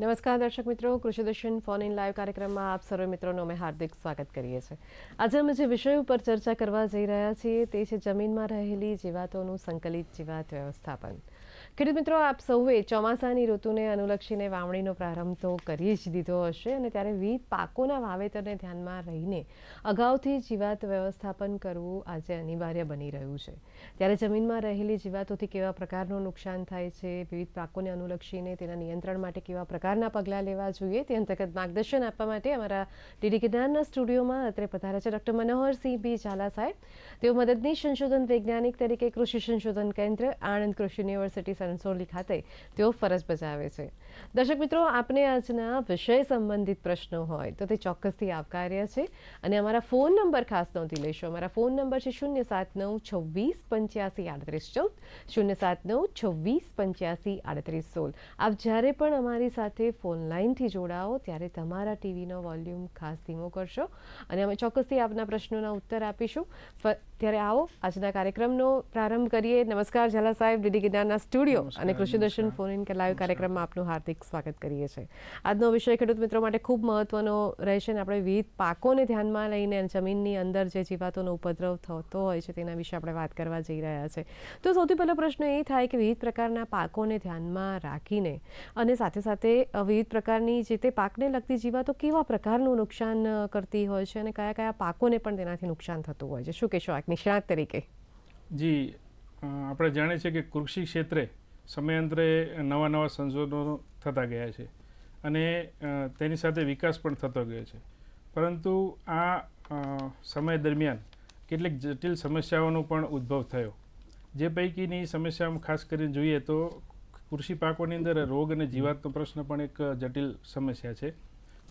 નમસ્કાર દર્શક મિત્રો, કૃષિ દર્શન ફોન ઇન લાઈવ કાર્યક્રમમાં આપ સર્વે મિત્રોનું અમે હાર્દિક સ્વાગત કરીએ છીએ। આજે અમે જે વિષય ઉપર ચર્ચા કરવા જઈ રહ્યા છીએ તે છે જમીનમાં રહેલી જીવાતોનું સંકલિત જીવાત વ્યવસ્થાપન। ખેડૂત મિત્રો, આપ સૌએ ચોમાસાની ઋતુને અનુલક્ષીને વાવણીનો પ્રારંભ તો કરી જ દીધો હશે અને ત્યારે વિવિધ પાકોના વાવેતરને ધ્યાનમાં રહીને અગાઉથી જીવાત વ્યવસ્થાપન કરવું આજે અનિવાર્ય બની રહ્યું છે। ત્યારે જમીનમાં રહેલી જીવાતોથી કેવા પ્રકારનું નુકસાન થાય છે, વિવિધ પાકોને અનુલક્ષીને તેના નિયંત્રણ માટે કેવા પ્રકારના પગલાં લેવા જોઈએ તે અંતર્ગત માર્ગદર્શન આપવા માટે અમારા ડીડી કિનારના સ્ટુડિયોમાં અત્રે પધાર્યા છે ડૉક્ટર મનોહરસિંહ બી ઝાલા સાહેબ। તેઓ મદદનીશ સંશોધન વૈજ્ઞાનિક તરીકે કૃષિ સંશોધન કેન્દ્ર આણંદ કૃષિ યુનિવર્સિટી સણસોલી ખાતે તેઓ ફરજ બજાવે છે। દર્શક મિત્રો, આપને આજના વિષય સંબંધિત પ્રશ્નો હોય તો તે ચોક્કસથી આવકાર્ય છે અને અમારા ફોન નંબર ખાસ નોંધી લેશો। અમારા ફોન નંબર છે 07926853814 07926853816। આપ જ્યારે પણ અમારી સાથે ફોન લાઈનથી જોડાઓ ત્યારે તમારા ટીવીનો વોલ્યુમ ખાસ ધીમો કરશો અને અમે ચોક્કસથી આપના પ્રશ્નોના ઉત્તર આપીશું। ત્યારે આવો આજના કાર્યક્રમનો પ્રારંભ કરીએ। નમસ્કાર ઝાલા સાહેબ, ડીડી કિનારના સ્ટુડિયો અને કૃષિ દર્શન ફોન ઇન લાઈવ કાર્યક્રમમાં આપનું હાર્દિક સ્વાગત કરીએ છીએ। આજનો વિષય ખેડૂત મિત્રો માટે ખૂબ મહત્વનો રહેશે અને આપણે વિવિધ પાકોને ધ્યાનમાં લઈને જમીનની અંદર જે જીવાતોનો ઉપદ્રવ થતો હોય છે તેના વિશે આપણે વાત કરવા જઈ રહ્યા છે। તો સૌથી પહેલો પ્રશ્ન એ થાય કે વિવિધ પ્રકારના પાકોને ધ્યાનમાં રાખીને અને સાથે સાથે વિવિધ પ્રકારની જે તે પાકને લગતી જીવાતો કેવા પ્રકારનું નુકસાન કરતી હોય છે અને કયા કયા પાકોને પણ તેનાથી નુકસાન થતું હોય છે, શું કહેશો એક નિષ્ણાત તરીકે? જી, આપણે જાણીએ છીએ કે કૃષિ ક્ષેત્રે સમયાંતરે નવા નવા સંશોધનો થતા ગયા છે અને તેની સાથે વિકાસ પણ થતો ગયો છે, પરંતુ આ સમય દરમિયાન કેટલીક જટિલ સમસ્યાઓનો પણ ઉદ્ભવ થયો। જે પૈકીની સમસ્યાઓ ખાસ કરીને જોઈએ તો કૃષિ પાકોની અંદર રોગ અને જીવાતનો પ્રશ્ન પણ એક જટિલ સમસ્યા છે,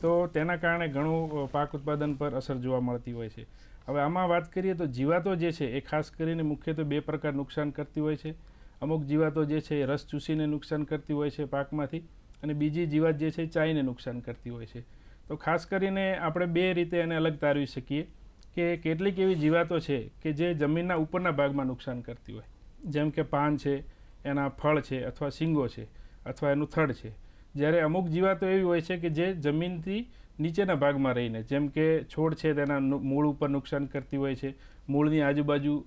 તો તેના કારણે ઘણું પાક ઉત્પાદન પર અસર જોવા મળતી હોય છે। હવે આમાં વાત કરીએ તો જીવાતો જે છે એ ખાસ કરીને મુખ્યત્વે બે પ્રકાર નુકસાન કરતી હોય છે। અમુક જીવાતો જે છે એ રસ ચૂસીને નુકસાન કરતી હોય છે પાકમાંથી, અને બીજી જીવાત જે છે એ ચાઈને નુકસાન કરતી હોય છે। તો ખાસ કરીને આપણે બે રીતે એને અલગ તારવી શકીએ કે કેટલીક એવી જીવાતો છે કે જે જમીનના ઉપરના ભાગમાં નુકસાન કરતી હોય, જેમ કે પાન છે, એના ફળ છે, અથવા શીંગો છે, અથવા એનું થડ છે। જ્યારે અમુક જીવાતો એવી હોય છે કે જે જમીનથી નીચેના ભાગમાં રહીને, જેમ કે છોડ છે તેના મૂળ ઉપર નુકસાન કરતી હોય છે, મૂળની આજુબાજુ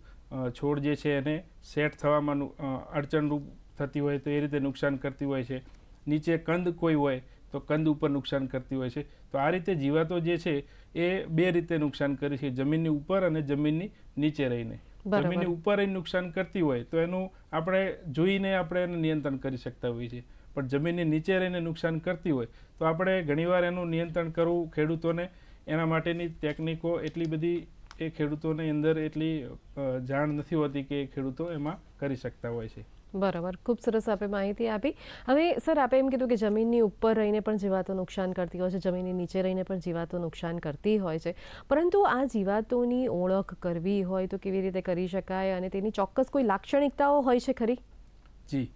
છોડ જે છે એને સેટ થવામાં અડચણરૂપ થતી હોય તો એ રીતે નુકસાન કરતી હોય છે। નીચે કંદ કોઈ હોય તો કંદ ઉપર નુકસાન કરતી હોય છે। તો આ રીતે જીવાતો જે છે એ બે રીતે નુકસાન કરે છે, જમીનની ઉપર અને જમીનની નીચે રહીને। જમીનની ઉપર રહીને નુકસાન કરતી હોય તો એનું આપણે જોઈને આપણે એને નિયંત્રણ કરી શકતા હોઈએ છીએ, પણ જમીનની નીચે રહીને નુકસાન કરતી હોય તો આપણે ઘણીવાર એનું નિયંત્રણ કરવું ખેડૂતોને એના માટેની ટેકનિકો એટલી બધી એ ખેડૂતોની અંદર એટલી જાણ નથી હોતી કે ખેડૂતો એમાં કરી શકતા હોય છે। બરાબર, ખૂબ સરસ આપે માહિતી આપી। હવે સર, આપે એમ કીધું કે જમીનની ઉપર રહીને પણ જીવાતો નુકસાન કરતી હોય છે, જમીનની નીચે રહીને પણ જીવાતો નુકસાન કરતી હોય છે, પરંતુ આ જીવાતોની ઓળખ કરવી હોય તો કેવી રીતે કરી શકાય અને તેની ચોક્કસ કોઈ લાક્ષણિકતાઓ હોય છે ખરી? જી,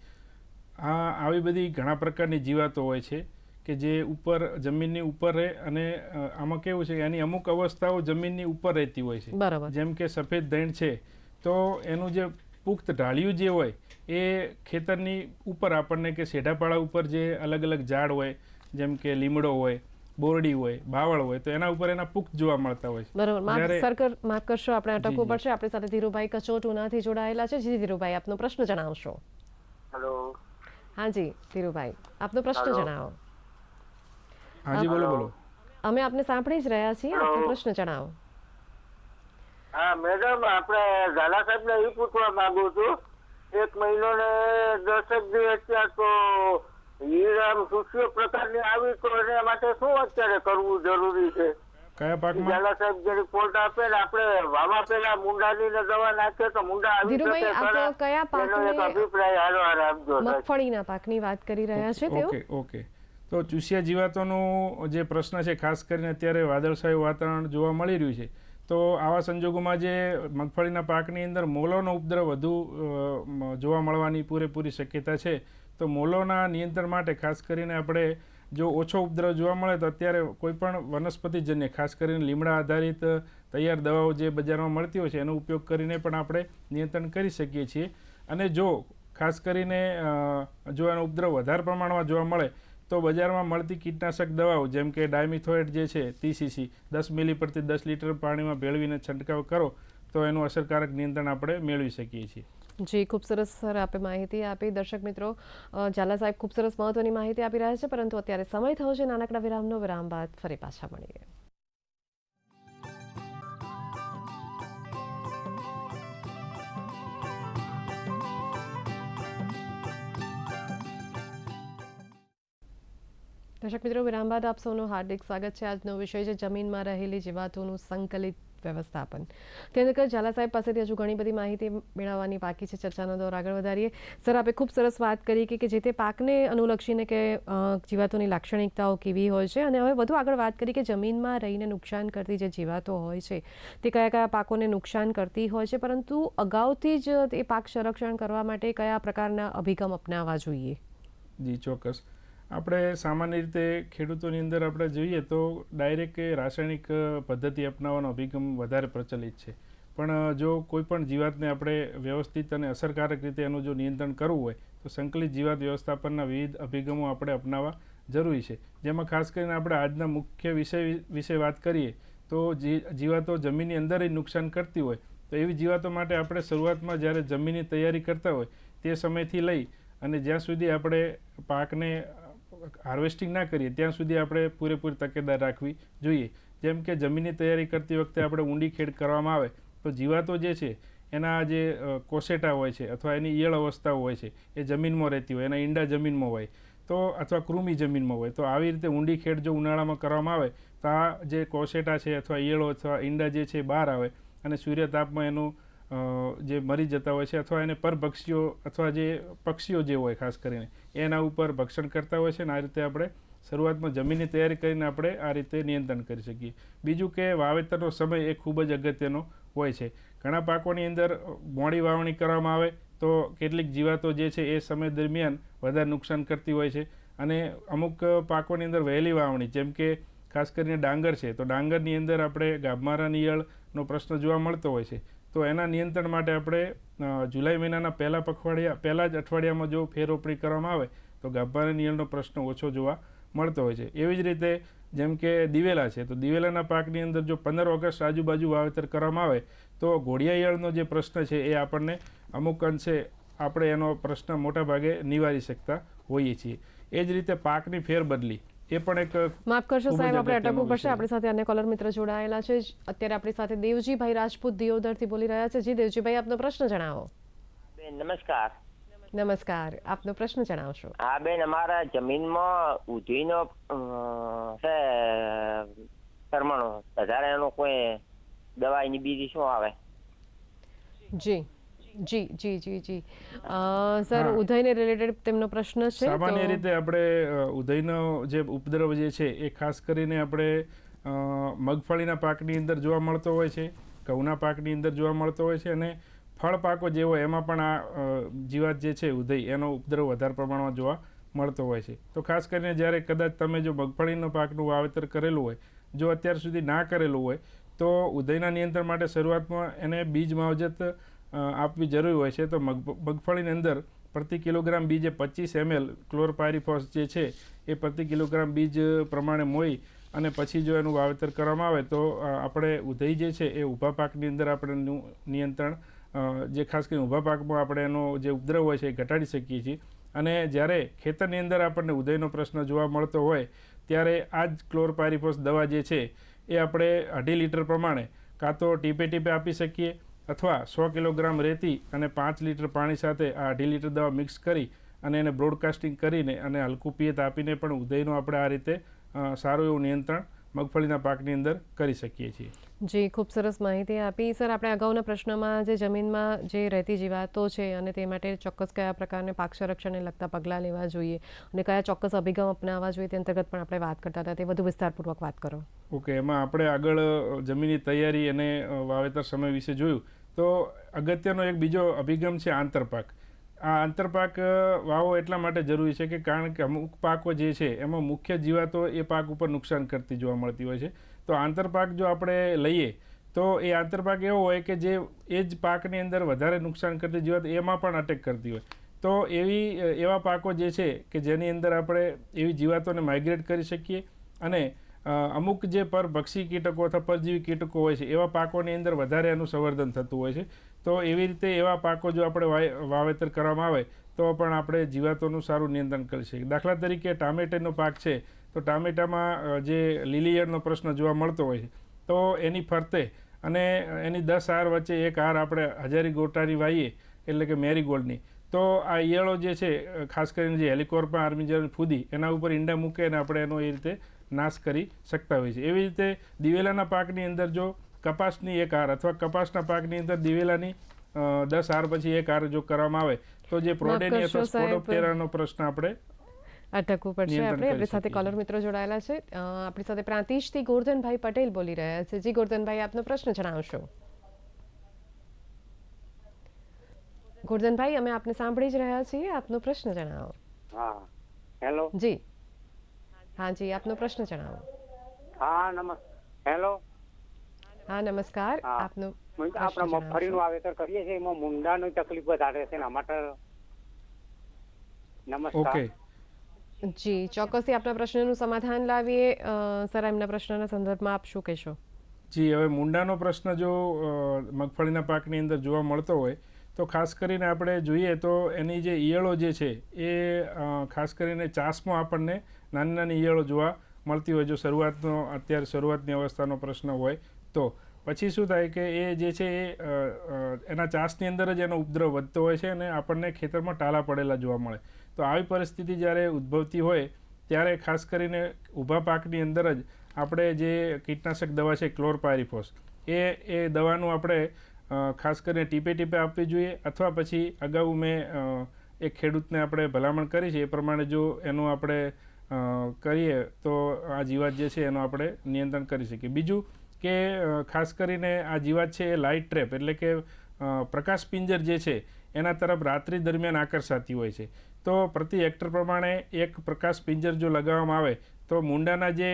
આવી બધી ઘણા પ્રકારની જીવાતો હોય છે કે જે ઉપર જમીનની ઉપર રહે અને આમાં કેવું છે કે એની અમુક અવસ્થાઓ જમીનની ઉપર રહેતી હોય છે। બરાબર। જેમ કે સફેદ ધૈણ છે તો એનું જે પુખ્ત ઢાળિયું જે હોય એ ખેતરની ઉપર આપણને કે શેઢાપાળા ઉપર જે અલગ અલગ ઝાડ હોય, જેમ કે લીમડો હોય, બોરડી હોય, બાવળ હોય, તો એના ઉપર એના પુખ્ત જોવા મળતા હોય છે। બરાબર, માફ કરશો, આપણે અટકવું પડશે। આપણી સાથે ધીરુભાઈ કચોટ ઉનાથી જોડાયેલા છે। જી ધીરુભાઈ, આપનો પ્રશ્ન જણાવશો? હેલો। હા જી ધીરુભાઈ, આપનો પ્રશ્ન જણાવો। હાજી, બોલો બોલો। અમે આપને સાંભળી જ રહ્યા છીએ, આપનો પ્રશ્ન જણાવો। હા મેડમ, આપણે ઝાલા સાહેબને એ પૂછવા માંગુ છું, 1 મહિનો ને 10 દિવસ અત્યારે તો હીરામ સુસ્યો પ્રકારની આવી તો એના માટે શું અત્યારે કરવું જરૂરી છે? કયા પાકમાં? ઝાલા સાહેબ જે રિપોર્ટ આપે ને આપણે વાવા પેલા મુંડાની દવા નાખીએ તો મુંડા આવી શકે? ધીરુભાઈ, આપ કયા પાકને? અભિપ્રાય હારો આપજો। મગફળીના પાકની વાત કરી રહ્યા છે તેઓ? ઓકે, તો ચૂસિયા જીવાતોનો જે પ્રશ્ન છે, ખાસ કરીને અત્યારે વાદળછાયું વાતાવરણ જોવા મળી રહ્યું છે, તો આવા સંજોગોમાં જે મગફળીના પાકની અંદર મોલોનો ઉપદ્રવ વધુ જોવા મળવાની પૂરેપૂરી શક્યતા છે। તો મોલોના નિયંત્રણ માટે ખાસ કરીને આપણે જો ઓછો ઉપદ્રવ જોવા મળે તો અત્યારે કોઈપણ વનસ્પતિજન્ય, ખાસ કરીને લીમડા આધારિત તૈયાર દવાઓ જે બજારમાં મળતી હોય છે એનો ઉપયોગ કરીને પણ આપણે નિયંત્રણ કરી શકીએ છીએ। અને જો ખાસ કરીને જો એનો ઉપદ્રવ વધારે પ્રમાણમાં જોવા મળે તો બજારમાં મળતી કીટનાશક દવાઓ જેમ કે ડાયમિથોએટ જે છે 30cc 10 મિલી પ્રતિ 10 લીટર પાણીમાં ભેળવીને છંટકાવ કરો તો એનું અસરકારક નિયંત્રણ આપણે મેળવી શકીએ છીએ. જી, ખૂબ સરસ સર આપે માહિતી આપી. દર્શક મિત્રો, ઝાલા સાહેબ ખૂબ સરસ મહત્વની માહિતી આપી રહ્યા છે, પરંતુ અત્યારે સમય થયો છે નાનકડા વિરામનો. વિરામ બાદ ફરી પાછા મળીએ. દર્શક મિત્રો, વિરામ બાદ આપ સૌનું હાર્દિક સ્વાગત છે. આજનો વિષય છે જમીનમાં રહેલી જીવાતોનું સંકલિત વ્યવસ્થાપન. તે અંતર્ગત ઝાલા સાહેબ પાસેથી હજુ ઘણી બધી માહિતી મેળવવાની બાકી છે. ચર્ચાનો દોર આગળ વધારીએ. સર, આપે ખૂબ સરસ વાત કરી કે જે તે પાકને અનુલક્ષીને કે જીવાતોની લાક્ષણિકતાઓ કેવી હોય છે, અને હવે વધુ આગળ વાત કરી કે જમીનમાં રહીને નુકસાન કરતી જે જીવાતો હોય છે તે કયા કયા પાકોને નુકસાન કરતી હોય છે, પરંતુ અગાઉથી જ એ પાક સંરક્ષણ કરવા માટે કયા પ્રકારના અભિગમ અપનાવવા જોઈએ? જી ચોક્કસ. આપણે સામાન્ય રીતે ખેડૂતોની અંદર આપણે જોઈએ તો ડાયરેક્ટ રાસાયણિક પદ્ધતિ અપનાવવાનો અભિગમ વધારે પ્રચલિત છે. પણ જો કોઈ પણ જીવાતને આપણે વ્યવસ્થિત અને અસરકારક રીતે એનું જો નિયંત્રણ કરવું હોય તો સંકલિત જીવાત વ્યવસ્થાપનના વિવિધ અભિગમો આપણે અપનાવવા જરૂરી છે. જેમાં ખાસ કરીને આપણે આજના મુખ્ય વિષય વિશે વાત કરીએ તો જીવાતો જમીનની અંદર જ નુકસાન કરતી હોય તો એવી જીવાતો માટે આપણે શરૂઆતમાં જ્યારે જમીનની તૈયારી કરતા હોય તે સમયથી લઈ અને જ્યાં સુધી આપણે પાકને હાર્વેસ્ટિંગ ના કરીએ ત્યાં સુધી આપણે પૂરેપૂરી તકેદારી રાખવી જોઈએ. જેમ કે જમીનની તૈયારી કરતી વખતે આપણે ઊંડી ખેડ કરવામાં આવે તો જીવાતો જે છે એના જે કોસેટા હોય છે અથવા એની ઈયળ અવસ્થાઓ હોય છે એ જમીનમાં રહેતી હોય, એના ઈંડા જમીનમાં હોય તો અથવા કૃમિ જમીનમાં હોય તો આવી રીતે ઊંડી ખેડ જો ઉનાળામાં કરવામાં આવે તો આ જે કોસેટા છે અથવા ઈયળો અથવા ઈંડા જે છે બહાર આવે અને સૂર્યતાપમાં એનું જે મરી જતા હોય છે અથવા એને પરભક્ષીઓ અથવા જે પક્ષીઓ જે હોય ખાસ કરીને એના ઉપર ભક્ષણ કરતા હોય છે. અને આ રીતે આપણે શરૂઆતમાં જમીનની તૈયારી કરીને આપણે આ રીતે નિયંત્રણ કરી શકીએ. બીજું કે વાવેતરનો સમય એ ખૂબ જ અગત્યનો હોય છે. ઘણા પાકોની અંદર મોડી વાવણી કરવામાં આવે તો કેટલીક જીવાતો જે છે એ સમય દરમિયાન વધારે નુકસાન કરતી હોય છે, અને અમુક પાકોની અંદર વહેલી વાવણી જેમ કે ખાસ કરીને ડાંગર છે તો ડાંગરની અંદર આપણે ગાભમારાની ઈયળનો પ્રશ્ન જોવા મળતો હોય છે. તો એના નિયંત્રણ માટે આપણે જુલાઈ મહિનાના પહેલા જ અઠવાડિયામાં જો ફેરરોપણી કરવામાં આવે તો ગાભમારાની ઈયળનો પ્રશ્ન ઓછો જોવા મળતો હોય છે. એવી જ રીતે જેમ કે દિવેલા છે તો દિવેલાના પાકની અંદર જો 15 ઓગસ્ટ આજુબાજુ વાવેતર કરવામાં આવે તો ઘોડિયા ઈયળનો જે પ્રશ્ન છે એ આપણને અમુક અંશે આપણે એનો પ્રશ્ન મોટા ભાગે નિવારી શકતા હોઈએ છીએ. એ જ રીતે પાકની ફેરબદલી એ પણ એક માફ કરશો સાહેબ, આપણે અટકવું પડશે. આપણી સાથે અન્ય કોલર મિત્ર જોડાયેલા છે. અત્યારે આપણી સાથે દેવજીભાઈ રાજપૂત દિયોદરથી બોલી રહ્યા છે. જી દેવજીભાઈ, આપનો પ્રશ્ન જણાવો. બેન નમસ્કાર. નમસ્કાર, આપનો પ્રશ્ન જણાવશો. હા બેન, અમારા જમીનમાં ઉધીનો છે પરમાણુ વધારે, એનો કોઈ દવાઈની બીજી શું આવે? જી જી જી જી જી સર, ઉધઈને રિલેટેડ તેમનો પ્રશ્ન છે. સામાન્ય રીતે આપણે ઉધઈનો જે ઉપદ્રવ જે છે એ ખાસ કરીને આપણે મગફળીના પાકની અંદર જોવા મળતો હોય છે, ઘઉંના પાકની અંદર જોવા મળતો હોય છે, અને ફળ પાકો જે હોય એમાં પણ આ જીવાત જે છે ઉધઈ એનો ઉપદ્રવ વધારે પ્રમાણમાં જોવા મળતો હોય છે. તો ખાસ કરીને જ્યારે કદાચ તમે જો મગફળીનો પાકનું વાવેતર કરેલું હોય, જો અત્યાર સુધી ના કરેલું હોય તો ઉધઈના નિયંત્રણ માટે શરૂઆતમાં એને બીજ માવજત આપવી જરૂરી હોય છે. તો મગફળીની અંદર પ્રતિ કિલોગ્રામ બીજે 25 ml ક્લોરપાયરીફોસ જે છે એ પ્રતિ કિલોગ્રામ બીજ પ્રમાણે મોઈ અને પછી જો એનું વાવેતર કરવામાં આવે તો આપણે ઉધઈ જે છે એ ઊભા પાકની અંદર આપણે નિયંત્રણ જે ખાસ કરીને ઊભા પાકમાં આપણે એનો જે ઉપદ્રવ હોય છે એ ઘટાડી શકીએ છીએ. અને જ્યારે ખેતરની અંદર આપણને ઉધઈનો પ્રશ્ન જોવા મળતો હોય ત્યારે આ જ ક્લોરપાયરીફોસ દવા જે છે એ આપણે 2.5 લીટર પ્રમાણે કાં તો ટીપે ટીપે આપી શકીએ અથવા 100 કિલોગ્રામ રેતી અને 5 લીટર પાણી સાથે આ 2.5 લીટર દવા મિક્સ કરી અને એને બ્રોડકાસ્ટિંગ કરીને અને હલકું પિયત આપીને પણ ઉધઈનું આપણે આ રીતે સારું એવું નિયંત્રણ મગફળીના પાકની અંદર કરી શકીએ છીએ. જી, ખૂબ સરસ માહિતી આપી. સર, આપણે અગાઉના પ્રશ્નમાં જે જમીનમાં જે રહેતી જીવાતો છે અને તે માટે ચોક્કસ કયા પ્રકારના પાક સંરક્ષણને લગતા પગલાં લેવા જોઈએ અને કયા ચોક્કસ અભિગમ અપનાવવા જોઈએ તે અંતર્ગત પણ આપણે વાત કરતા હતા, તે વધુ વિસ્તારપૂર્વક વાત કરો. ઓકે, એમાં આપણે આગળ જમીનની તૈયારી અને વાવેતર સમય વિશે જોયું તો અગત્યનો એક બીજો અભિગમ છે આંતરપાક. આ આંતરપાક વાવો એટલા માટે જરૂરી છે કે કારણ કે અમુક પાકો જે છે એમાં મુખ્ય જીવાતો એ પાક ઉપર નુકસાન કરતી જોવા મળતી હોય છે. તો આંતરપાક જો આપણે લઈએ તો એ આંતરપાક એવો હોય કે જે એ જ પાકની અંદર વધારે નુકસાન કરતી જીવાત એમાં પણ અટેક કરતી હોય. તો એવા પાકો જે છે કે જેની અંદર આપણે એવી જીવાતોને માઇગ્રેટ કરી શકીએ અને અમુક જે પરભક્ષી કીટકો અથવા પરજીવી કીટકો હોય છે એવા પાકોની અંદર વધારે એનું સંવર્ધન થતું હોય છે. તો એવી રીતે એવા પાકો જો આપણે વાવેતર કરવામાં આવે તો પણ આપણે જીવાતોનું સારું નિયંત્રણ કરી શકીએ. દાખલા તરીકે ટામેટાનો પાક છે તો ટામેટામાં જે લીલી ઈયળનો પ્રશ્ન જોવા મળતો હોય છે તો એની ફરતે અને એની 10 હાર વચ્ચે એક હાર આપણે હજારી ગોટાની વાવીએ એટલે કે મેરીગોલ્ડની, તો આ ઈયળો જે છે ખાસ કરીને જે હેલિકોર્પા આર્મિજર ફૂદી એના ઉપર ઈંડા મૂકે અને આપણે એનો એ રીતે નાશ કરી શકતા હોઈએ છીએ. એવી રીતે દિવેલાના પાકની અંદર જો કપાસની એક હાર અથવા કપાસના પાકની અંદર દિવેલાની 10 હાર પછી એક હાર જો કરવામાં આવે તો જે પ્રોડેની અથવા સ્પોડોપ્ટેરાનો પ્રશ્ન આપણે અટકવું પડશે. આપણી સાથે કોલર મિત્રો જોડાયેલા છે. આપણી સાથે પ્રાંતિજથી ગોરધનભાઈ પટેલ બોલી રહ્યા છે. જી ગોરધનભાઈ, આપનો પ્રશ્ન જણાવશો. ગોરધનભાઈ, અમે આપને સાંભળી જ રહ્યા છીએ, આપનો પ્રશ્ન જણાવો. હા, હેલો. જી હા જી, આપનો પ્રશ્ન જણાવો. હા, હેલો. હા નમસ્કાર. હા. આપનો આપણે મગફળીનું વાવેતર કરીએ છીએ, એમાં મૂંડાની તકલીફ વધારે છે એના માટે. નમસ્કાર. ઓકે. જી ચોક્કસથી આપના પ્રશ્નનું સમાધાન લાવીએ. સર, એમના પ્રશ્નના સંદર્ભમાં આપ શું કહેશો? જી, હવે મૂંડાનો પ્રશ્ન જો મગફળીના પાકની અંદર જોવા મળતો હોય તો ખાસ કરીને આપણે જોઈએ તો એની જે ઈયળો જે છે એ ખાસ કરીને ચાસમાં આપણને નાની નાની ઈયળો જોવા મળતી હોય જો અત્યારે શરૂઆતની અવસ્થાનો પ્રશ્ન હોય તો. પછી શું થાય કે એ જે છે એ એના ચાસની અંદર જ એનો ઉપદ્રવ વધતો હોય છે અને આપણને ખેતરમાં ટાલા પડેલા જોવા મળે. તો આવી પરિસ્થિતિ જ્યારે ઉદ્ભવતી હોય ત્યારે ખાસ કરીને ઊભા પાકની અંદર જ આપણે જે કીટનાશક દવા છે ક્લોરપાયરીફોસ એ દવાનું આપણે ખાસ કરીને ટીપે ટીપે આપવી જોઈએ અથવા પછી અગાઉ મેં એક ખેડૂતને આપણે ભલામણ કરી છે એ પ્રમાણે જો એનું આપણે કરીએ તો આ જીવાત જે છે એનું આપણે નિયંત્રણ કરી શકીએ. બીજું કે ખાસ કરીને આ જીવાત છે એ લાઇટ ટ્રેપ એટલે કે પ્રકાશ પિંજર જે છે એના તરફ રાત્રિ દરમિયાન આકર્ષાતી હોય છે. તો પ્રતિ હેક્ટર પ્રમાણે એક પ્રકાશ પિંજર જો લગાવવામાં આવે તો મૂંડાના જે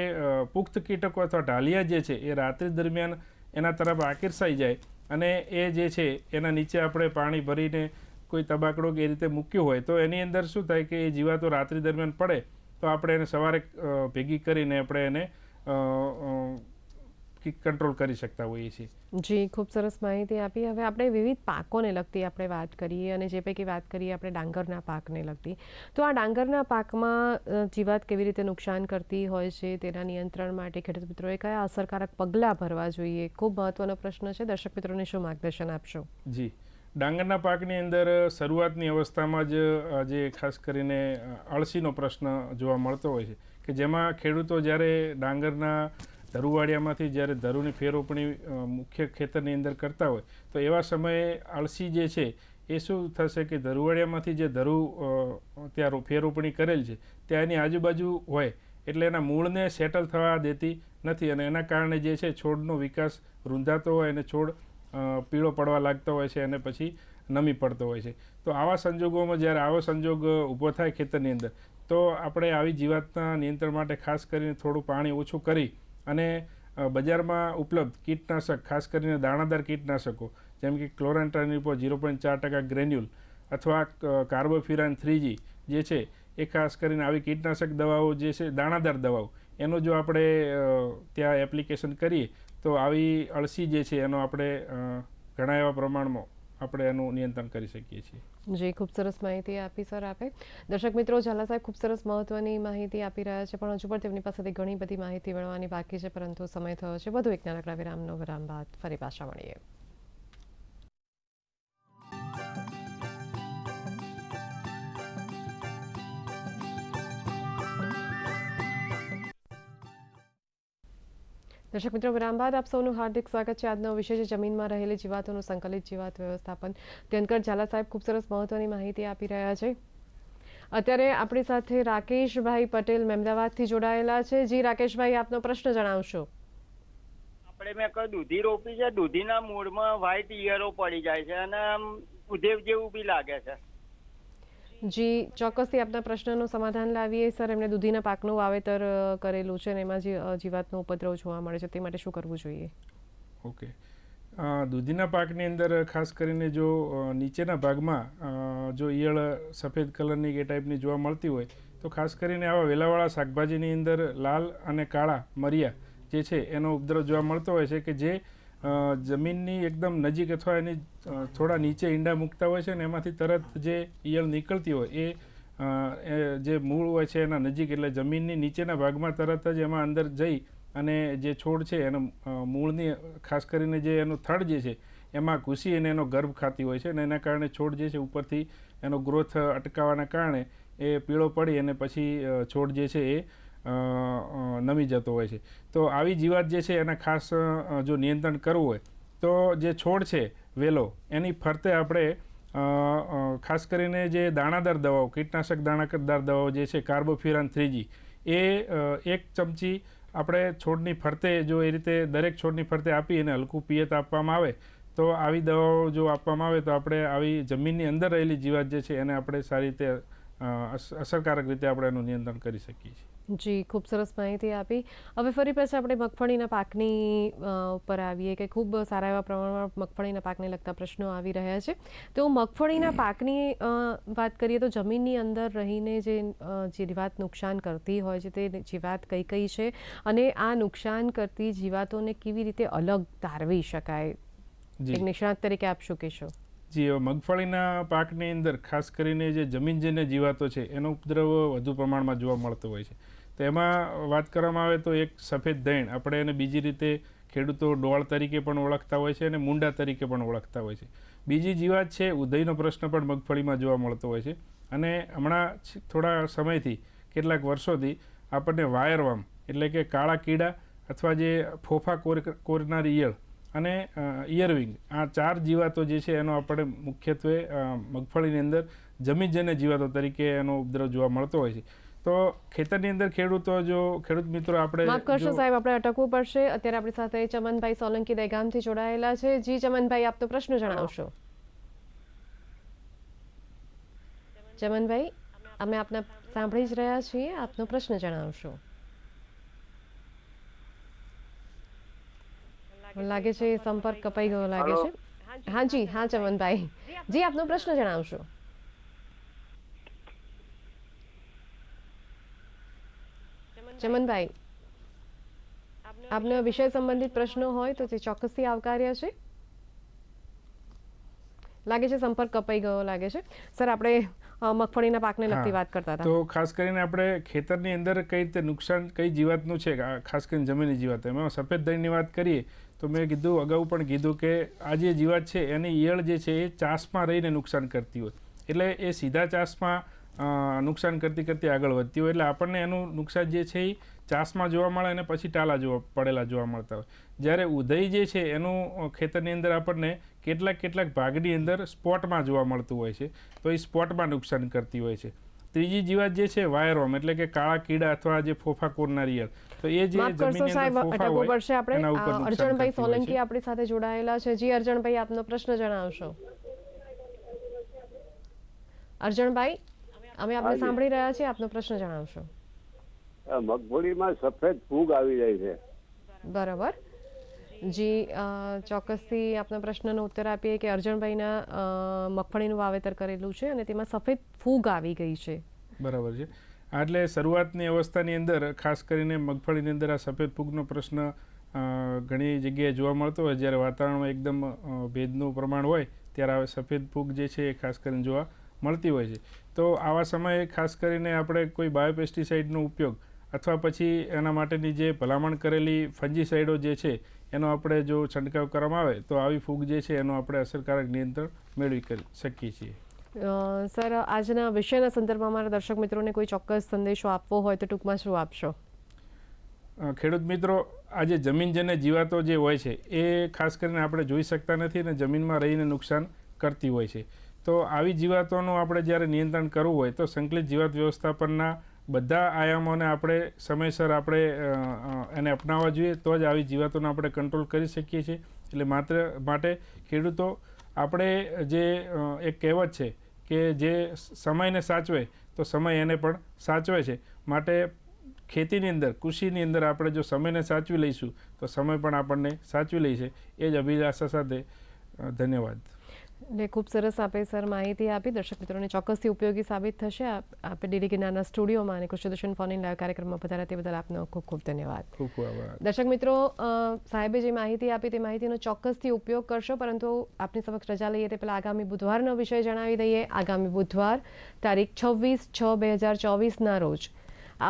પુખ્ત કીટકો અથવા ઢાલિયા જે છે એ રાત્રિ દરમિયાન એના તરફ આકર્ષાઈ જાય અને એ જે છે એના નીચે આપણે પાણી ભરીને કોઈ તબાકડો કે એ રીતે મૂક્યું હોય તો એની અંદર શું થાય કે એ જીવાતો રાત્રિ દરમિયાન પડે તો આપણે એને સવારે ભેગી કરીને આપણે એને કંટ્રોલ કરી શકતા હોઈએ છીએ. જી, ખૂબ સરસ માહિતી આપી. હવે આપણે વિવિધ પાકોને લગતી આપણે વાત કરીએ અને જે પૈકી વાત કરીએ આપણે ડાંગરના પાકને લગતી. તો આ ડાંગરના પાકમાં જીવાત કેવી રીતે નુકસાન કરતી હોય છે તેના નિયંત્રણ માટે ખેડૂત મિત્રોએ કયા અસરકારક પગલાં ભરવા જોઈએ? ખૂબ મહત્વનો પ્રશ્ન છે. દર્શક મિત્રોને શું માર્ગદર્શન આપશો? જી, ડાંગરના પાકની અંદર શરૂઆતની અવસ્થામાં જ જે ખાસ કરીને અળસીનો પ્રશ્ન જોવા મળતો હોય છે કે જેમાં ખેડૂતો જ્યારે ડાંગરના ધરુવાડિયામાંથી જ્યારે ધરુની ફેરરોપણી મુખ્ય ખેતરની અંદર કરતા હોય તો એવા સમયે અળસી જે છે એ શું થશે કે ધરુવાડિયામાંથી જે ધરુ ત્યાં ફેરરોપણી કરેલ છે ત્યાં એની આજુબાજુ હોય એટલે એના મૂળને સેટલ થવા દેતી નથી અને એના કારણે જે છે છોડનો વિકાસ રૂંધાતો હોય અને છોડ પીળો પડવા લાગતો હોય છે અને પછી નમી પડતો હોય છે. તો આવા સંજોગોમાં જ્યારે આવો સંજોગ ઊભો થાય ખેતરની અંદર તો આપણે આવી જીવાતના નિયંત્રણ માટે ખાસ કરીને થોડું પાણી ઓછું કરી અને બજારમાં ઉપલબ્ધ કીટનાશક ખાસ કરીને દાણાદાર કીટનાશકો જેમ કે ક્લોરાન્ટ્રાનિલપ્રોલ 0.4% ગ્રેન્યુલ અથવા કાર્બોફ્યુરાન 3G જે છે એ ખાસ કરીને આવી કીટનાશક દવાઓ જે છે દાણાદાર દવાઓ એનો જો આપણે ત્યાં એપ્લિકેશન કરીએ તો આવી અળસી જે છે એનો આપણે ઘણા એવા પ્રમાણમાં આપણે એનું નિયંત્રણ કરી શકીએ છીએ. જી, ખૂબ સરસ માહિતી આપી સર આપે. દર્શક મિત્રો, ઝાલા સાહેબ ખૂબ સરસ મહત્વની માહિતી આપી રહ્યા છે પણ હજુ પણ તેમની પાસેથી ઘણી બધી માહિતી મેળવવાની બાકી છે પરંતુ સમય થયો છે. વધુ એક નાનકડા વિરામ બાદ ફરી પાછા મળીએ. દર્શક મિત્રો, વિરામ બાદ આપ સૌનું હાર્દિક સ્વાગત છે. આજનો વિષય છે જમીનમાં રહેલી જીવાતોનું સંકલિત જીવાત વ્યવસ્થાપન. ત્યંકર ઝાલા સાહેબ ખૂબ સરસ મહત્વની માહિતી આપી રહ્યા છે. અત્યારે આપણી સાથે રાકેશભાઈ પટેલ મહેમદાવાદથી જોડાયેલા છે. જી રાકેશભાઈ, આપનો પ્રશ્ન જણાવશો. આપણે મેં કહ્યું દૂધી રોપી છે, દૂધીના મૂળમાં વ્હાઈટ ઈયળો પડી જાય છે અને આમ ઉધેવ જેવું બી લાગે છે. જી, ચોક્કસથી આપના પ્રશ્નનું સમાધાન લાવીએ. સર, એમણે દૂધીના પાકનું વાવેતર કરેલું છે અને એમાં જે જીવાતનો ઉપદ્રવ જોવા મળે છે તે માટે શું કરવું જોઈએ? ઓકે. દૂધીના પાકની અંદર ખાસ કરીને જો નીચેના ભાગમાં જો ઈયળ સફેદ કલરની એ ટાઈપની જોવા મળતી હોય તો ખાસ કરીને આવા વેલાવાળા શાકભાજીની અંદર લાલ અને કાળા મરિયા જે છે એનો ઉપદ્રવ જોવા મળતો હોય છે કે જે જમીનની એકદમ નજીક અથવા એની થોડા નીચે ઈંડા મૂકતા હોય છે ને એમાંથી તરત જે ઈયળ નીકળતી હોય એ જે મૂળ હોય છે એના નજીક એટલે જમીનની નીચેના ભાગમાં તરત જ એમાં અંદર જઈ અને જે છોડ છે એનો મૂળની ખાસ કરીને જે એનું થડ જે છે એમાં ઘૂસી અને એનો ગર્ભ ખાતી હોય છે અને એના કારણે છોડ જે છે ઉપરથી એનો ગ્રોથ અટકાવવાના કારણે એ પીળો પડી અને પછી છોડ જે છે એ નમી જતો હોય છે. તો આવી જીવાત જે છે એના ખાસ જો નિયંત્રણ કરવું હોય તો જે છોડ છે વેલો એની ફરતે આપણે ખાસ કરીને જે દાણાદાર દવાઓ કીટનાશક દાણાદાર દવાઓ જે છે કાર્બોફ્યુરાન 3G એ 1 ચમચી આપણે છોડની ફરતે જો એ રીતે દરેક છોડની ફરતે આપી અને હલકું પિયત આપવામાં આવે તો આવી દવાઓ જો આપવામાં આવે તો આપણે આવી જમીનની અંદર રહેલી જીવાત જે છે એને આપણે સારી રીતે અસરકારક રીતે આપણે એનું નિયંત્રણ કરી શકીએ છીએ. જી, ખૂબ સરસ માહિતી આપી. હવે ફરી પાછા આપણે મગફળીના પાકની ઉપર આવીએ કે ખૂબ સારા એવા પ્રમાણમાં મગફળીના પાકને લગતા પ્રશ્નો આવી રહ્યા છે. તો મગફળીના પાકની વાત કરીએ તો જમીનની અંદર રહીને જે જીવાત નુકસાન કરતી હોય છે તે જીવાત કઈ કઈ છે અને આ નુકસાન કરતી જીવાતોને કેવી રીતે અલગ તારવી શકાય, એક નિષ્ણાત તરીકે આપ શું કહેશો? જી, મગફળીના પાકની અંદર ખાસ કરીને જે જમીનજન્ય જીવાતો છે એનો ઉપદ્રવ વધુ પ્રમાણમાં જોવા મળતો હોય છે. તો એમાં વાત કરવામાં આવે તો એક સફેદ દૈણ, આપણે એને બીજી રીતે ખેડૂતો ડોળ તરીકે પણ ઓળખતા હોય છે અને મુંડા તરીકે પણ ઓળખતા હોય છે. બીજી જીવાત છે ઉધઈનો પ્રશ્ન પણ મગફળીમાં જોવા મળતો હોય છે અને હમણાં થોડા સમયથી કેટલાક વર્ષોથી આપણને વાયરવામ એટલે કે કાળા કીડા અથવા જે ફોફા કોરનારી ઈયળ અને ઇયરવિંગ, આ 4 જીવાતો જે છે એનો આપણે મુખ્યત્વે મગફળીની અંદર જમીનજન્ય જીવાતો તરીકે એનો ઉપદ્રવ જોવા મળતો હોય છે. તો ખેતરની અંદર ખેડૂત મિત્રો આપણે માફ કરશો સાહેબ, આપણે અટકવું પડશે. અત્યારે આપણી સાથે ચમનભાઈ સોલંકી દહેગામથી જોડાયેલા છે. જી ચમનભાઈ, આપનો પ્રશ્ન જણાવશો. ચમનભાઈ, અમે આપને સાંભળી જ રહ્યા છીએ, આપનો પ્રશ્ન જણાવશો. લાગે છે સંપર્ક કપાઈ ગયો લાગે છે. હા જી, હા ચમનભાઈ, જી આપનો પ્રશ્ન જણાવશો. ચમનભાઈ, આપનો વિષય સંબંધિત પ્રશ્નો હોય તો તે ચોક્કસથી આવકાર્ય છે. લાગે છે સંપર્ક કપાઈ ગયો લાગે છે. સર, આપણે મગફળીના પાકને લગતી વાત કરતા હતા. તો ખાસ કરીને આપણે ખેતરની અંદર કઈ રીતે નુકસાન કઈ જીવાતનું છે, ખાસ કરીને જમીનની જીવાત, એમાં સફેદ દળની વાત કરીએ તો મેં કીધું અગાઉ પણ કીધું કે આ જે જીવાત છે એની ઈયળ જે છે એ ચાસમાં રહીને નુકસાન કરતી હોય, એટલે એ સીધા ચાસમાં નુકસાન કરતી આગળ વધતી હોય, એટલે આપણને એનું નુકસાન જે છે એ ચાસમાં જોવા મળે અને પછી ટાલા પડેલા જોવા મળતા હોય. જ્યારે ઉધઈ જે છે એનું ખેતરની અંદર આપણને કેટલાક ભાગની અંદર સ્પોટમાં જોવા મળતું હોય છે, તો એ સ્પોટમાં નુકસાન કરતી હોય છે. ત્રીજી જીવાત જે છે વાયરવર્મ એટલે કે કાળા કીડા અથવા જે ફોફા કોરનારી ઈયળ, તો એ જે જમીનની અંદર ફોફા હોય એના ઉપર નુકસાન અર્જણભાઈ કરતી હોય સોલંકી છે. આપણી સાથે જોડાયેલા છે. જી અર્જણભાઈ, આપનો પ્રશ્ન જણાવશો. અર્જણભાઈ, અમે આપને સાંભળી રહ્યા છીએ, આપનો પ્રશ્ન જણાવશો. મગફળીમાં સફેદ ફૂગ આવી જાય છે. બરાબર. જી, ચોક્કસથી આપના પ્રશ્નનો ઉત્તર આપીએ કે અર્જણભાઈના મગફળીનું વાવેતર કરેલું છે અને તેમાં સફેદ ફૂગ આવી ગઈ છે. બરાબર છે. એટલે શરૂઆતની અવસ્થાની અંદર ખાસ કરીને મગફળીની અંદર આ સફેદ ફૂગનો પ્રશ્ન ઘણી જગ્યાએ જોવા મળતો હોય. જ્યારે વાતાવરણમાં એકદમ ભેજનું પ્રમાણ હોય ત્યારે આ સફેદ ફૂગ જે છે એ ખાસ કરીને જોવા મળતી હોય છે. તો આવા સમયે ખાસ કરીને આપણે કોઈ બાયોપેસ્ટિસાઇડનો ઉપયોગ અથવા પછી એના માટેની જે ભલામણ કરેલી ફંજીસાઇડો જે છે એનો આપણે જો છંટકાવ કરવામાં આવે તો આવી ફૂગ જે છે એનો આપણે અસરકારક નિયંત્રણ મેળવી શકીએ છીએ. સર, આજના વિષયના સંદર્ભમાં અમારા દર્શક મિત્રોને કોઈ ચોક્કસ સંદેશો આપવો હોય તો ટૂંકમાં શું આપશો? ખેડૂત મિત્રો, આજે જમીનજન્ય જીવાતો જે હોય છે એ ખાસ કરીને આપણે જોઈ શકતા નથી અને જમીનમાં રહીને નુકસાન કરતી હોય છે. તો આવી જીવાતોનું આપણે જ્યારે નિયંત્રણ કરવું હોય તો સંકલિત જીવાત વ્યવસ્થાપનના બધા આયામોને આપણે સમયસર આપણે એને અપનાવવા જોઈએ, તો જ આવી જીવાતોને આપણે કંટ્રોલ કરી શકીએ છીએ. એટલે માટે ખેડૂતો આપણે જે એક કહેવત છે કે જે સમયને સાચવે તો સમય એને પણ સાચવે છે, માટે ખેતીની અંદર, કૃષિની અંદર આપણે જો સમયને સાચવી લઈશું તો સમય પણ આપણને સાચવી લે છે. એ જ અભિલાષા સાથે ધન્યવાદ. એટલે ખૂબ સરસ આપે સર માહિતી આપી. દર્શક મિત્રોને ચોક્કસથી ઉપયોગી સાબિત થશે. આપે ડીડી ગિરનારના સ્ટુડિયોમાં અને કૃષિદર્શન ફોન ઇન લાઈવ કાર્યક્રમમાં પધાર્યા તે બદલ આપનો ખૂબ ખૂબ ધન્યવાદ. ખૂબ ખૂબ આભાર. દર્શક મિત્રો, સાહેબે જે માહિતી આપી તે માહિતીનો ચોક્કસથી ઉપયોગ કરશો, પરંતુ આપની સમક્ષ રજા લઈએ તે પહેલાં આગામી બુધવારનો વિષય જણાવી દઈએ. આગામી બુધવાર તારીખ 26/6/2024ના રોજ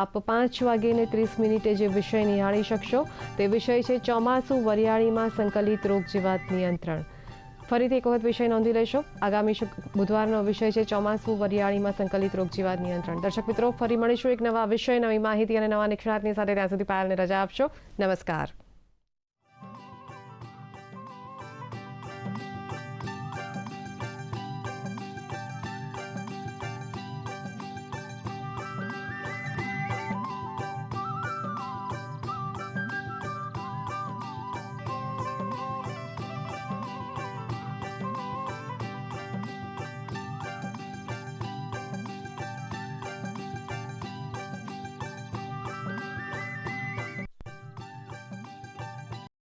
આપ 5:30 જે વિષય નિહાળી શકશો તે વિષય છે ચોમાસું વરિયાળીમાં સંકલિત રોગ જીવાત નિયંત્રણ. ફરીથી એક વખત વિષય નોંધી લેશો. આગામી બુધવારનો વિષય છે ચોમાસું વરિયાળીમાં સંકલિત રોગ જીવાત નિયંત્રણ. દર્શક મિત્રો, ફરી મળીશું એક નવા વિષય, નવી માહિતી અને નવા નિષ્ણાતની સાથે. ત્યાં સુધી પાયલને રજા આપશો. નમસ્કાર.